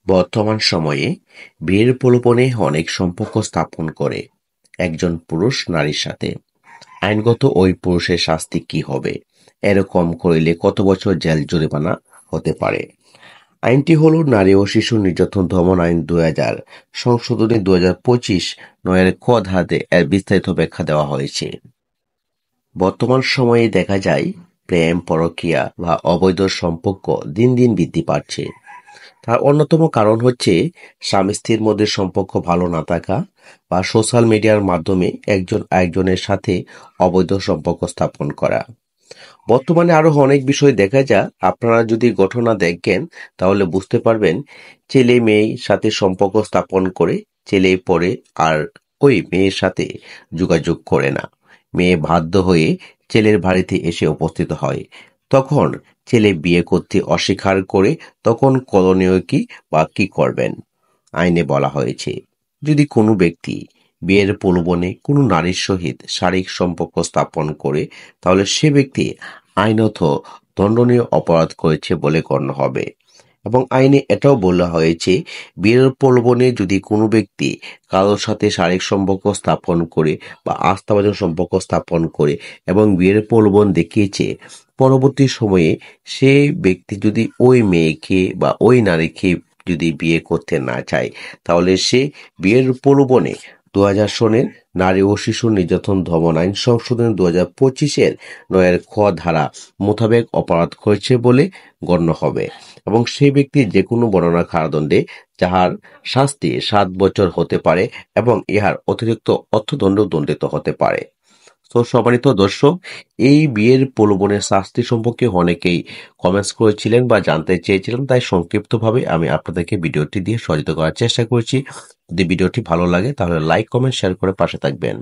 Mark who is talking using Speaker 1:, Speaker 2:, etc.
Speaker 1: বর্তমান সময়ে বিয়ের প্রলোভনে অনেক সম্পর্ক স্থাপন করে একজন পুরুষ নারীর সাথে। আইনগত ওই পুরুষের শাস্তি কি হবে? এরকম করিলে কত বছর জেল জরিমানা হতে পারে? আইনটি হল নারী ও শিশু নির্যাতন দমন আইন 2000 সংশোধনী 2025 নয়ের ক ধারাতে এর বিস্তারিত ব্যাখ্যা দেওয়া হয়েছে। বর্তমান সময়ে দেখা যায় প্রেম, পরকীয়া বা অবৈধ সম্পর্ক দিন দিন বৃদ্ধি পাচ্ছে। তার অন্যতম কারণ হচ্ছে স্বামী স্ত্রীর মধ্যে সম্পর্ক ভালো না থাকা বা সোশ্যাল মিডিয়ার মাধ্যমে একজন আরেকজনের সাথে অবৈধ সম্পর্ক স্থাপন করা। বর্তমানে আরো অনেক বিষয় দেখা যায়। আপনারা যদি ঘটনা দেখেন তাহলে বুঝতে পারবেন, ছেলে মেয়ের সাথে সম্পর্ক স্থাপন করে ছেলে পরে আর ওই মেয়ের সাথে যোগাযোগ করে না। মেয়ে বাধ্য হয়ে ছেলের বাড়িতে এসে উপস্থিত হয়। তখন ছেলে বিয়ে করতে অস্বীকার করে তখন করণীয় কি বা কি করবেন? আইনে বলা হয়েছে, যদি কোনো ব্যক্তি বিয়ের প্রলোভনে কোনো নারীর সহিত শারীরিক সম্পর্ক স্থাপন করে তাহলে সে ব্যক্তি আইনত দণ্ডনীয় অপরাধ করেছে বলে গণ্য হবে। এবং আইনে এটাও বলা হয়েছে, বিয়ের প্রলোভনে যদি কোনো ব্যক্তি কারোর সাথে শারীরিক সম্পর্ক স্থাপন করে বা আস্থাভাজন সম্পর্ক স্থাপন করে এবং বিয়ের প্রলোভন দেখিয়েছে, পরবর্তী সময়ে সে ব্যক্তি যদি ওই মেয়েকে বা ওই নারীকে যদি বিয়ে করতে না চায় তাহলে সে বিয়ের প্রলোভনে 2000 সনের নারী ও শিশু নির্যাতন দমন আইন সংশোধনী 2025 নয়ের খ ধারা মোতাবেক অপরাধ করেছে বলে গণ্য হবে এবং সেই ব্যক্তি যে কোনো বর্ণনা কারাদণ্ডে যাহার শাস্তি 7 বছর হতে পারে এবং ইহার অতিরিক্ত অর্থদণ্ড দণ্ডিত হতে পারে। তো সম্মানিত দর্শক, এই বিয়ের প্রলোভনের শাস্তি সম্পর্কে অনেকেই কমেন্টস করেছিলেন বা জানতে চেয়েছিলেন, তাই সংক্ষিপ্তভাবে আমি আপনাদেরকে ভিডিওটি দিয়ে সহযোগিতা করার চেষ্টা করেছি। যদি ভিডিওটি ভালো লাগে তাহলে লাইক, কমেন্ট, শেয়ার করে পাশে থাকবেন।